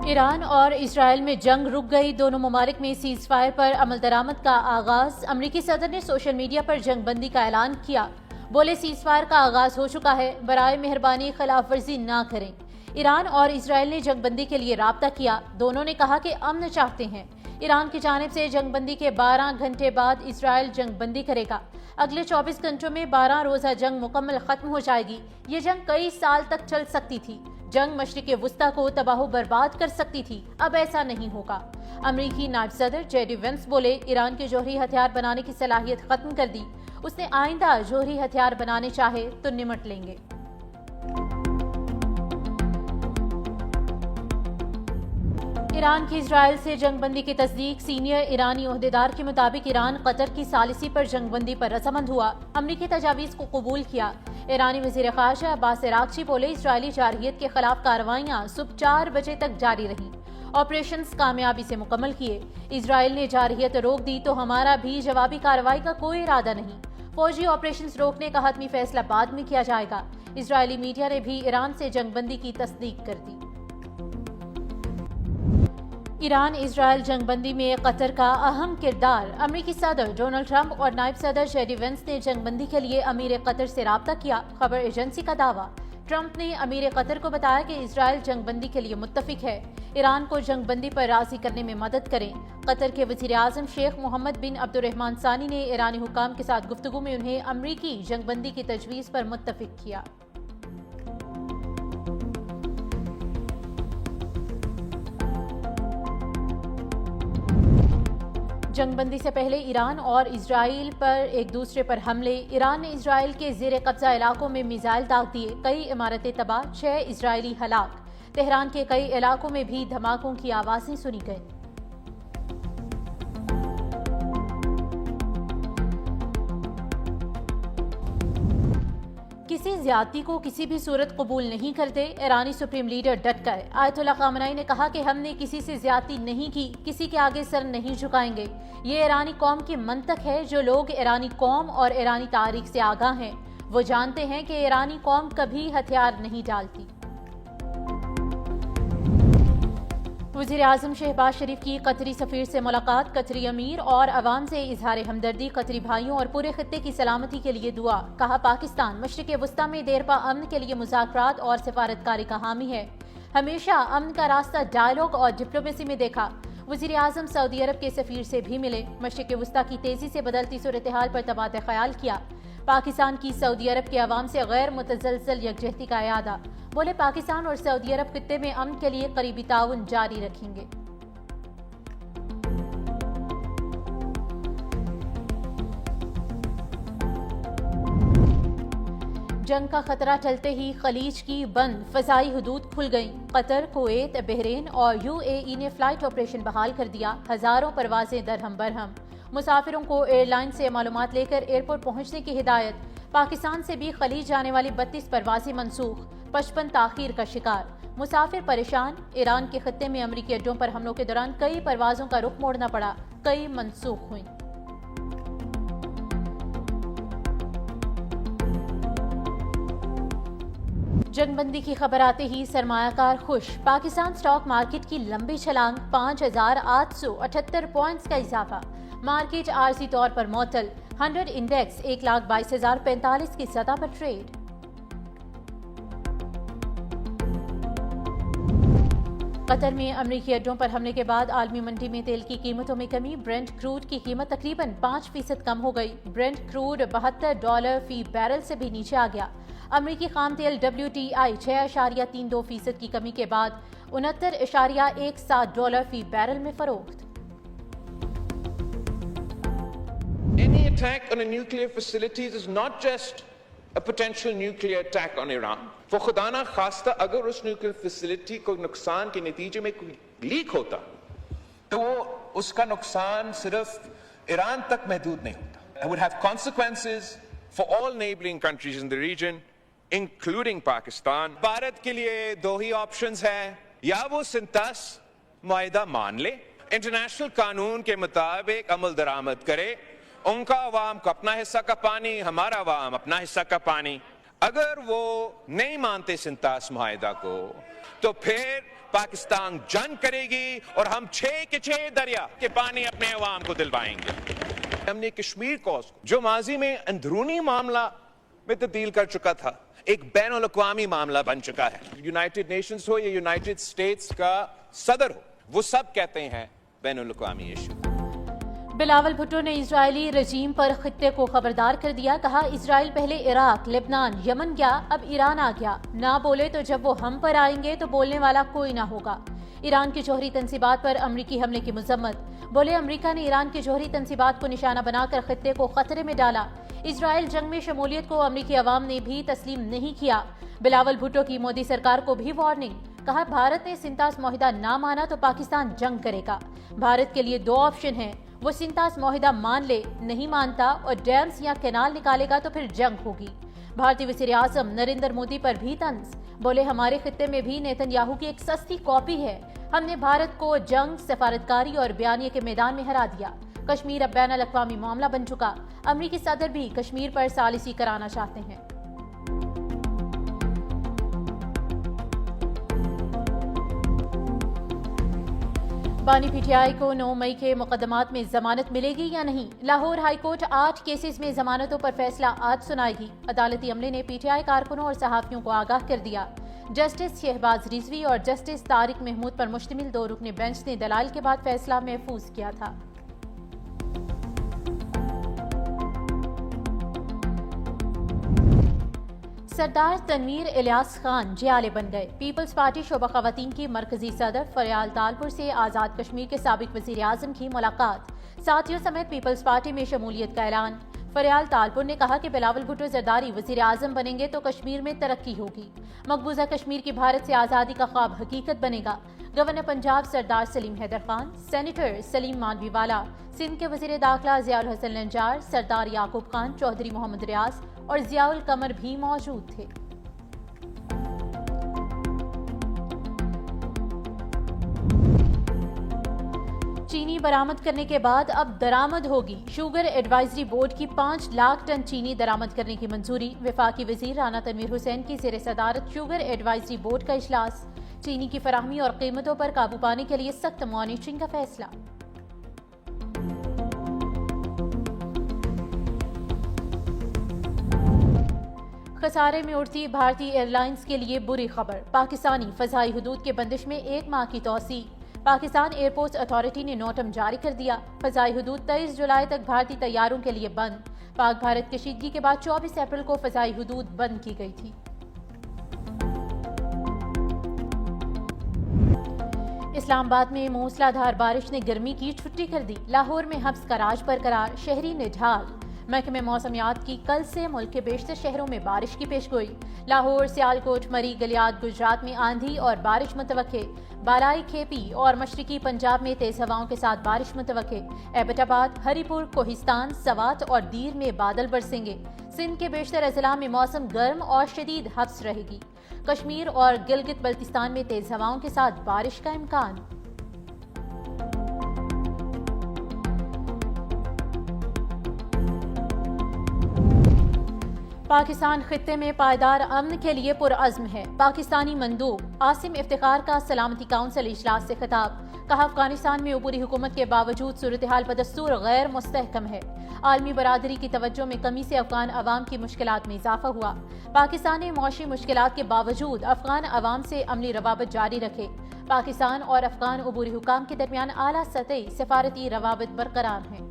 ایران اور اسرائیل میں جنگ رک گئی، دونوں ممالک میں سیز فائر پر عمل درآمد کا آغاز۔ امریکی صدر نے سوشل میڈیا پر جنگ بندی کا اعلان کیا، بولے سیز فائر کا آغاز ہو چکا ہے، برائے مہربانی خلاف ورزی نہ کریں۔ ایران اور اسرائیل نے جنگ بندی کے لیے رابطہ کیا، دونوں نے کہا کہ امن چاہتے ہیں۔ ایران کی جانب سے جنگ بندی کے 12 گھنٹے بعد اسرائیل جنگ بندی کرے گا۔ اگلے 24 گھنٹوں میں 12 روزہ جنگ مکمل ختم ہو جائے گی۔ یہ جنگ کئی سال تک چل سکتی تھی، جنگ مشرق وسطیٰ کو تباہ و برباد کر سکتی تھی، اب ایسا نہیں ہوگا۔ امریکی نائب صدر جے ڈی وینس بولے ایران کے جوہری ہتھیار بنانے کی صلاحیت ختم کر دی، اس نے آئندہ جوہری ہتھیار بنانے چاہے تو نمٹ لیں گے۔ ایران کی اسرائیل سے جنگ بندی کی تصدیق، سینئر ایرانی عہدیدار کے مطابق ایران قطر کی ثالثی پر جنگ بندی پر رضامند ہوا، امریکی تجاویز کو قبول کیا۔ ایرانی وزیر خارجہ عباس عراقچی بولے اسرائیلی جارحیت کے خلاف کارروائیاں صبح 4 بجے تک جاری رہیں، آپریشنز کامیابی سے مکمل کیے۔ اسرائیل نے جارحیت روک دی تو ہمارا بھی جوابی کارروائی کا کوئی ارادہ نہیں، فوجی آپریشنز روکنے کا حتمی فیصلہ بعد میں کیا جائے گا۔ اسرائیلی میڈیا نے بھی ایران سے جنگ بندی کی تصدیق کر دی۔ ایران اسرائیل جنگ بندی میں قطر کا اہم کردار، امریکی صدر ڈونلڈ ٹرمپ اور نائب صدر جے ڈی وینس نے جنگ بندی کے لیے امیر قطر سے رابطہ کیا، خبر ایجنسی کا دعویٰ۔ ٹرمپ نے امیر قطر کو بتایا کہ اسرائیل جنگ بندی کے لیے متفق ہے، ایران کو جنگ بندی پر راضی کرنے میں مدد کریں۔ قطر کے وزیر اعظم شیخ محمد بن عبد الرحمن ثانی نے ایرانی حکام کے ساتھ گفتگو میں انہیں امریکی جنگ بندی کی تجویز پر متفق کیا۔ جنگ بندی سے پہلے ایران اور اسرائیل پر ایک دوسرے پر حملے، ایران نے اسرائیل کے زیر قبضہ علاقوں میں میزائل داغ دیے، کئی عمارتیں تباہ، 6 اسرائیلی ہلاک۔ تہران کے کئی علاقوں میں بھی دھماکوں کی آوازیں سنی گئیں۔ کسی زیادتی کو کسی بھی صورت قبول نہیں کرتے، ایرانی سپریم لیڈر ڈٹ گئے۔ آیت اللہ خامنئی نے کہا کہ ہم نے کسی سے زیادتی نہیں کی، کسی کے آگے سر نہیں جھکائیں گے۔ یہ ایرانی قوم کی منطق ہے، جو لوگ ایرانی قوم اور ایرانی تاریخ سے آگاہ ہیں وہ جانتے ہیں کہ ایرانی قوم کبھی ہتھیار نہیں ڈالتی۔ وزیر اعظم شہباز شریف کی قطری سفیر سے ملاقات، قطری امیر اور عوام سے اظہار ہمدردی، قطری بھائیوں اور پورے خطے کی سلامتی کے لیے دعا۔ کہا پاکستان مشرق وسطیٰ میں دیرپا امن کے لیے مذاکرات اور سفارتکاری کا حامی ہے، ہمیشہ امن کا راستہ ڈائیلاگ اور ڈپلومیسی میں دیکھا۔ وزیر اعظم سعودی عرب کے سفیر سے بھی ملے، مشرق وسطیٰ کی تیزی سے بدلتی صورتحال پر تبادلہ خیال کیا۔ پاکستان کی سعودی عرب کے عوام سے غیر متزلزل یکجہتی کا اعادہ، بولے پاکستان اور سعودی عرب خطے میں امن کے لیے قریبی تعاون جاری رکھیں گے۔ جنگ کا خطرہ ٹلتے ہی خلیج کی بند فضائی حدود کھل گئیں، قطر، کویت، بحرین اور UAE نے فلائٹ آپریشن بحال کر دیا، ہزاروں پروازیں درہم برہم۔ مسافروں کو ایئر لائن سے معلومات لے کر ایئرپورٹ پہنچنے کی ہدایت۔ پاکستان سے بھی خلیج جانے والی 32 پروازیں منسوخ، 55 تاخیر کا شکار، مسافر پریشان۔ ایران کے خطے میں امریکی اڈوں پر حملوں کے دوران کئی پروازوں کا رخ موڑنا پڑا، کئی منسوخ ہوئیں۔ جنگ بندی کی خبر آتے ہی سرمایہ کار خوش، پاکستان سٹاک مارکیٹ کی لمبی چھلانگ، 5878 پوائنٹس کا اضافہ، مارکیٹ عارضی طور پر معطل، 100 انڈیکس 1,22,045 کی سطح پر ٹریڈ۔ قطر میں امریکی اڈوں پر حملے کے بعد عالمی منڈی میں تیل کی قیمتوں میں کمی، برنٹ کروڈ کی قیمت تقریباً 5% کم ہو گئی، برنٹ کروڈ $72 فی بیرل سے بھی نیچے آ گیا۔ امریکی خام تیل WTI 6.32% کی کمی کے بعد $69.17 فی بیرل میں فروخت۔ Any attack on a nuclear facilities is not just a potential nuclear attack on Iran. وہ خدا نہ خواستہ اگر اس نیوکلیئر فیسلٹی کو نقصان کے نتیجے میں کوئی لیک ہوتا تو وہ اس کا نقصان صرف ایران تک محدود نہیں ہوتا. It would have consequences for all neighboring countries in the region, including Pakistan. Bharat کے لیے دو ہی آپشنز ہیں، یا وہ سنتاس معاہدہ مان لے، انٹرنیشنل قانون کے مطابق عمل درآمد کرے، ان کا عوام کو اپنا حصہ کا پانی، ہمارا عوام اپنا حصہ کا پانی، اگر وہ نہیں مانتے سنتاس معاہدہ کو تو پھر پاکستان جنگ کرے گی اور ہم 6 کے 6 دریا کے پانی اپنے عوام کو دلوائیں گے. ہم نے کشمیر کو جو ماضی میں اندرونی معاملہ میں تبدیل کر چکا تھا ایک بین الاقوامی معاملہ بن چکا ہے. یونائٹڈ نیشنز ہو یا یونائٹڈ اسٹیٹس کا صدر ہو, وہ سب کہتے ہیں بین الاقوامی ایشو. بلاول بھٹو نے اسرائیلی رجیم پر خطے کو خبردار کر دیا. کہا اسرائیل پہلے عراق, لبنان, یمن گیا, اب ایران آ گیا. نہ بولے تو جب وہ ہم پر آئیں گے تو بولنے والا کوئی نہ ہوگا. ایران کی جوہری تنصیبات پر امریکی حملے کی مذمت. بولے امریکہ نے ایران کی جوہری تنصیبات کو نشانہ بنا کر خطے کو خطرے میں ڈالا. اسرائیل جنگ میں شمولیت کو امریکی عوام نے بھی تسلیم نہیں کیا. بلاول بھٹو کی مودی سرکار کو بھی وارننگ. کہا بھارت نے سنتاس معاہدہ نہ مانا تو پاکستان جنگ کرے گا. بھارت کے لیے 2 آپشن ہیں, وہ سنتاس معاہدہ مان لے, نہیں مانتا اور ڈیمز یا کینال نکالے گا تو پھر جنگ ہوگی. بھارتی وزیر اعظم نریندر مودی پر بھی طنز. بولے ہمارے خطے میں بھی نیتن یاہو کی ایک سستی کاپی ہے. ہم نے بھارت کو جنگ, سفارتکاری اور بیانیے کے میدان میں ہرا دیا. کشمیر اب بین الاقوامی معاملہ بن چکا. امریکی صدر بھی کشمیر پر ثالثی کرانا چاہتے ہیں. بانی پی ٹی آئی کو 9 مئی کے مقدمات میں ضمانت ملے گی یا نہیں؟ لاہور ہائی کورٹ 8 کیسز میں ضمانتوں پر فیصلہ آج سنائے گی. عدالتی عملے نے پی ٹی آئی کارکنوں اور صحافیوں کو آگاہ کر دیا. جسٹس شہباز رضوی اور جسٹس طارق محمود پر مشتمل 2 رکنی بینچ نے دلائل کے بعد فیصلہ محفوظ کیا تھا. سردار تنویر الیاس خان جیالے بن گئے. پیپلز پارٹی شعبہ خواتین کی مرکزی صدر فریال تالپور سے آزاد کشمیر کے سابق وزیر اعظم کی ملاقات. ساتھیوں سمیت پیپلز پارٹی میں شمولیت کا اعلان. فریال تالپور نے کہا کہ بلاول بھٹو زرداری وزیر اعظم بنیں گے تو کشمیر میں ترقی ہوگی. مقبوضہ کشمیر کی بھارت سے آزادی کا خواب حقیقت بنے گا. گورنر پنجاب سردار سلیم حیدر خان, سینیٹر سلیم مانوی والا, سندھ کے وزیر داخلہ ضیاء الحسن لنجار, سردار یعقوب خان, چودھری محمد ریاض اور ضیاء القمر بھی موجود تھے. چینی برآمد کرنے کے بعد اب درآمد ہوگی. شوگر ایڈوائزری بورڈ کی 5 لاکھ ٹن چینی درآمد کرنے کی منظوری. وفاقی وزیر رانا تنویر حسین کی زیر صدارت شوگر ایڈوائزری بورڈ کا اجلاس. چینی کی فراہمی اور قیمتوں پر قابو پانے کے لیے سخت مانیٹرنگ کا فیصلہ. خسارے میں اڑتی بھارتی ایئر لائنز کے لیے بری خبر. پاکستانی فضائی حدود کے بندش میں 1 ماہ کی توسیع. پاکستان ایئرپورٹس اتھارٹی نے نوٹم جاری کر دیا. فضائی حدود 23 جولائی تک بھارتی طیاروں کے لیے بند. پاک بھارت کشیدگی کے بعد 24 اپریل کو فضائی حدود بند کی گئی تھی. اسلام آباد میں موسلا دھار بارش نے گرمی کی چھٹی کر دی. لاہور میں حبس کا راج برقرار, شہری نڈھال. محکمہ موسمیات کی کل سے ملک کے بیشتر شہروں میں بارش کی پیشگوئی. لاہور, سیالکوٹ, مری, گلیات, گجرات میں آندھی اور بارش متوقع. بالائی کھیپی اور مشرقی پنجاب میں تیز ہواؤں کے ساتھ بارش متوقع. ایبٹ آباد, ہری پور, کوہستان, سوات اور دیر میں بادل برسیں گے. سندھ کے بیشتر اضلاع میں موسم گرم اور شدید حبس رہے گی. کشمیر اور گلگت بلتستان میں تیز ہواؤں کے ساتھ بارش کا امکان. پاکستان خطے میں پائیدار امن کے لیے پرعزم ہے. پاکستانی مندوب عاصم افتخار کا سلامتی کونسل اجلاس سے خطاب. کہا افغانستان میں عبوری حکومت کے باوجود صورتحال بدستور غیر مستحکم ہے. عالمی برادری کی توجہ میں کمی سے افغان عوام کی مشکلات میں اضافہ ہوا. پاکستان نے معاشی مشکلات کے باوجود افغان عوام سے عملی روابط جاری رکھے. پاکستان اور افغان عبوری حکام کے درمیان اعلیٰ سطحی سفارتی روابط برقرار ہیں.